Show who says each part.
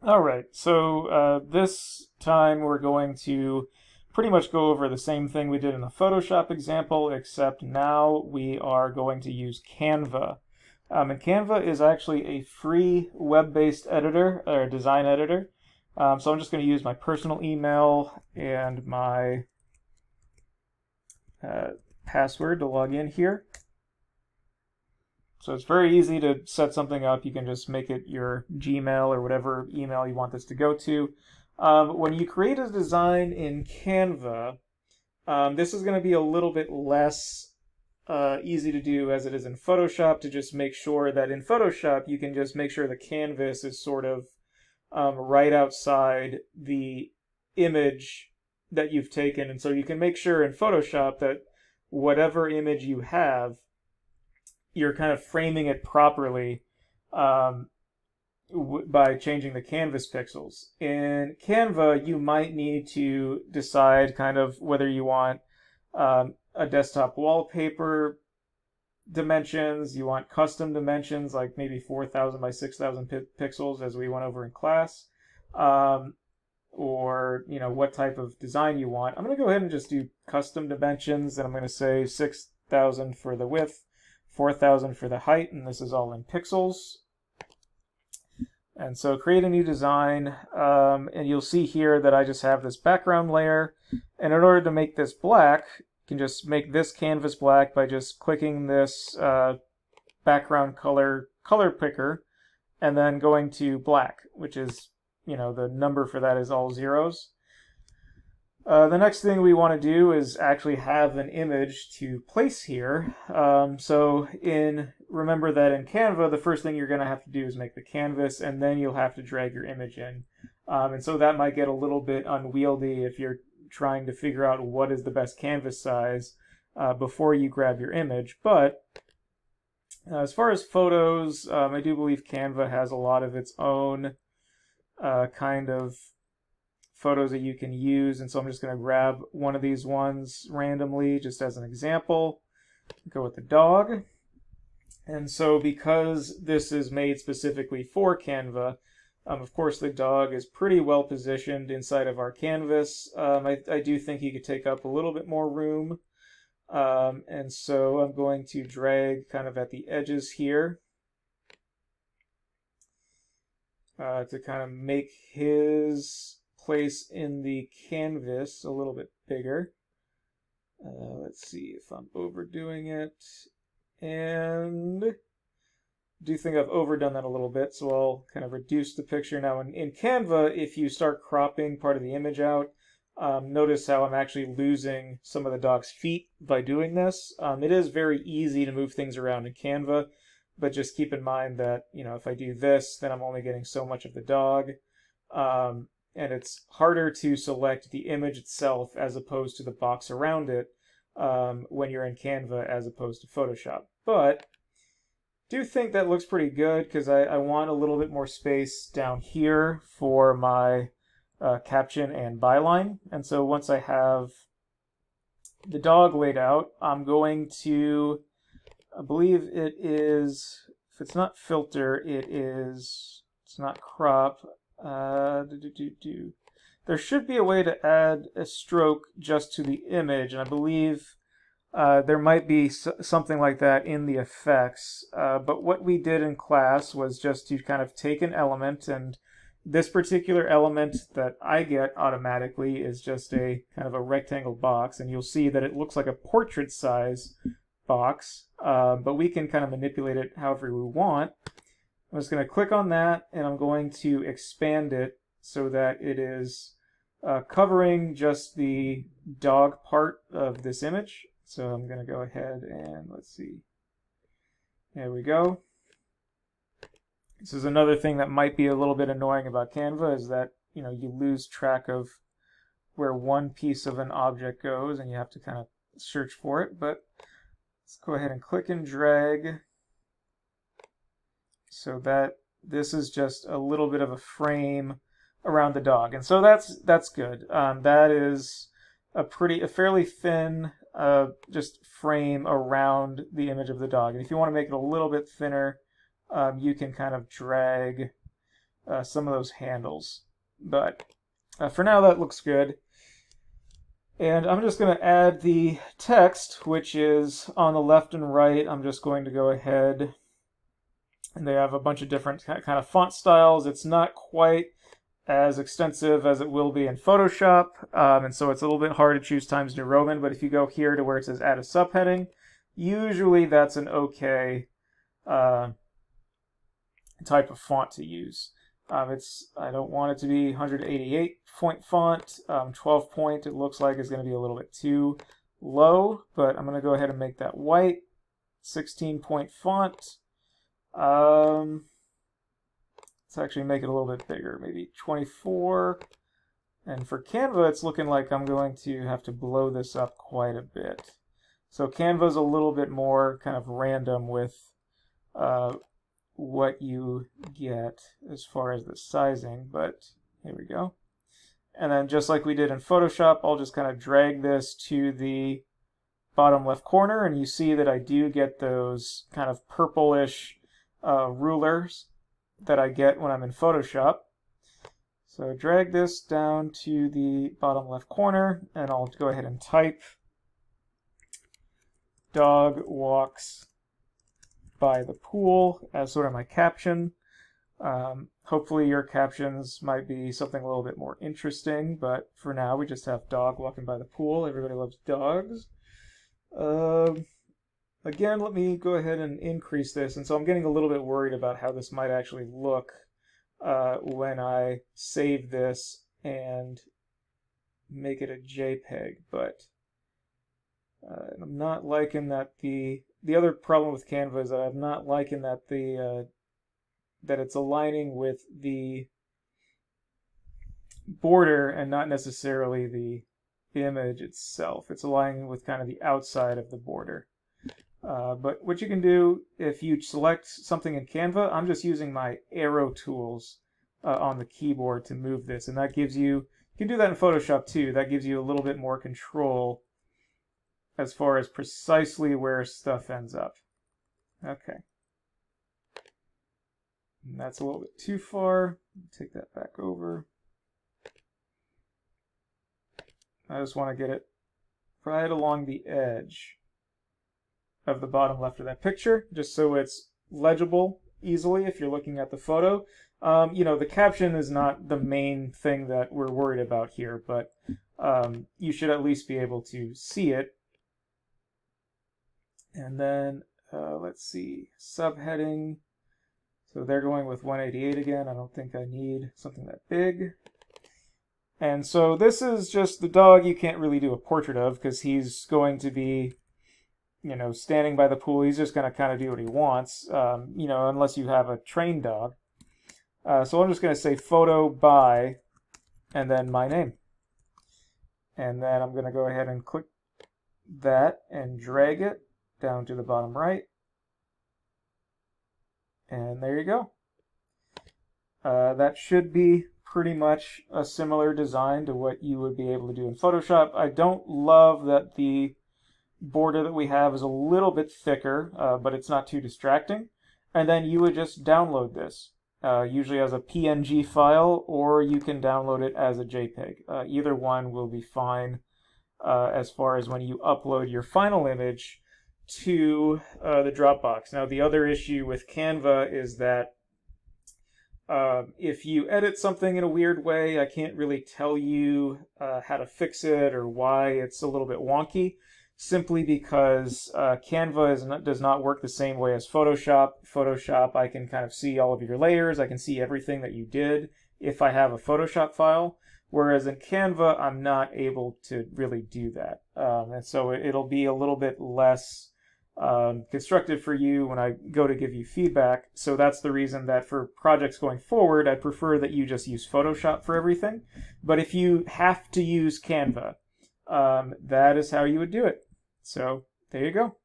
Speaker 1: All right, so this time we're going to pretty much go over the same thing we did in the Photoshop example, except now we are going to use Canva. And Canva is actually a free web-based editor, or design editor. So I'm just going to use my personal email and my password to log in here. So it's very easy to set something up. You can just make it your Gmail or whatever email you want this to go to. When you create a design in Canva, this is going to be a little bit less easy to do as it is in Photoshop, to just make sure that in Photoshop you can just make sure the canvas is sort of right outside the image that you've taken. And so you can make sure in Photoshop that whatever image you have, you're kind of framing it properly by changing the canvas pixels. In Canva, you might need to decide kind of whether you want a desktop wallpaper dimensions, you want custom dimensions like maybe 4,000 by 6,000 pixels as we went over in class, or what type of design you want. I'm going to go ahead and just do custom dimensions, and I'm going to say 6,000 for the width, 4,000 for the height, and this is all in pixels. And so create a new design, and you'll see here that I just have this background layer, and in order to make this black, you can just make this canvas black by just clicking this background color picker, and then going to black, which is, the number for that is all zeros. The next thing we want to do is actually have an image to place here. Remember that in Canva, the first thing you're going to have to do is make the canvas, and then you'll have to drag your image in. And so that might get a little bit unwieldy if you're trying to figure out what is the best canvas size before you grab your image. But as far as photos, I do believe Canva has a lot of its own kind of photos that you can use, and so I'm just going to grab one of these ones randomly just as an example. Go with the dog. And so because this is made specifically for Canva, of course the dog is pretty well positioned inside of our canvas. I do think he could take up a little bit more room, and so I'm going to drag kind of at the edges here to kind of make his place in the canvas a little bit bigger. Let's see if I'm overdoing it, and I do think I've overdone that a little bit, so I'll kind of reduce the picture. Now in Canva, if you start cropping part of the image out, notice how I'm actually losing some of the dog's feet by doing this. It is very easy to move things around in Canva, but just keep in mind that, if I do this, then I'm only getting so much of the dog. And it's harder to select the image itself as opposed to the box around it when you're in Canva as opposed to Photoshop. But I do think that looks pretty good because I want a little bit more space down here for my caption and byline. And so once I have the dog laid out, I'm going to, I believe it is, if it's not filter, it's not crop. There should be a way to add a stroke just to the image, and I believe there might be something like that in the effects. But what we did in class was just to kind of take an element, and this particular element that I get automatically is just a kind of a rectangle box, and you'll see that it looks like a portrait size box, but we can kind of manipulate it however we want. I'm just going to click on that, and I'm going to expand it so that it is covering just the dog part of this image. So I'm going to go ahead and let's see. There we go. This is another thing that might be a little bit annoying about Canva, is that you lose track of where one piece of an object goes, and you have to kind of search for it. But let's go ahead and click and drag, so that this is just a little bit of a frame around the dog. And so that's good. That is a fairly thin just frame around the image of the dog. And if you want to make it a little bit thinner, you can kind of drag some of those handles. But for now, that looks good. And I'm just going to add the text, which is on the left and right. I'm just going to go ahead, and they have a bunch of different kind of font styles. It's not quite as extensive as it will be in Photoshop, and so it's a little bit hard to choose Times New Roman, but if you go here to where it says add a subheading, usually that's an okay type of font to use. I don't want it to be 188 point font. 12 point, it looks like, is going to be a little bit too low, but I'm going to go ahead and make that white. 16 point font. Let's actually make it a little bit bigger, maybe 24. And for Canva, it's looking like I'm going to have to blow this up quite a bit. So Canva's a little bit more kind of random with what you get as far as the sizing, but here we go. And then just like we did in Photoshop, I'll just kind of drag this to the bottom left corner, and you see that I do get those kind of purplish rulers that I get when I'm in Photoshop. So drag this down to the bottom left corner, and I'll go ahead and type "dog walks by the pool" as sort of my caption. Hopefully your captions might be something a little bit more interesting, but for now we just have "dog walking by the pool." Everybody loves dogs. Again, let me go ahead and increase this, and so I'm getting a little bit worried about how this might actually look when I save this and make it a JPEG, but I'm not liking that the other problem with Canva is that I'm not liking that that it's aligning with the border and not necessarily the image itself. It's aligning with kind of the outside of the border. But what you can do if you select something in Canva, I'm just using my arrow tools on the keyboard to move this, and that gives you can do that in Photoshop too. That gives you a little bit more control as far as precisely where stuff ends up. Okay. And that's a little bit too far. Take that back over. I just want to get it right along the edge of the bottom left of that picture, just so it's legible easily if you're looking at the photo. You know, the caption is not the main thing that we're worried about here, but you should at least be able to see it. And then, let's see, subheading. So they're going with 188 again. I don't think I need something that big. And so this is just the dog you can't really do a portrait of because he's going to be, you know, standing by the pool. He's just going to kind of do what he wants, you know, unless you have a trained dog. So I'm just going to say photo by, and then my name. And then I'm going to go ahead and click that and drag it down to the bottom right. And there you go. That should be pretty much a similar design to what you would be able to do in Photoshop. I don't love that the border that we have is a little bit thicker, but it's not too distracting. And then you would just download this, usually as a PNG file, or you can download it as a JPEG. Either one will be fine as far as when you upload your final image to the Dropbox. Now, the other issue with Canva is that if you edit something in a weird way, I can't really tell you how to fix it or why it's a little bit wonky, simply because Canva does not work the same way as Photoshop. Photoshop, I can kind of see all of your layers. I can see everything that you did if I have a Photoshop file. Whereas in Canva, I'm not able to really do that. And so it'll be a little bit less constructive for you when I go to give you feedback. So that's the reason that for projects going forward, I prefer that you just use Photoshop for everything. But if you have to use Canva, that is how you would do it. So there you go.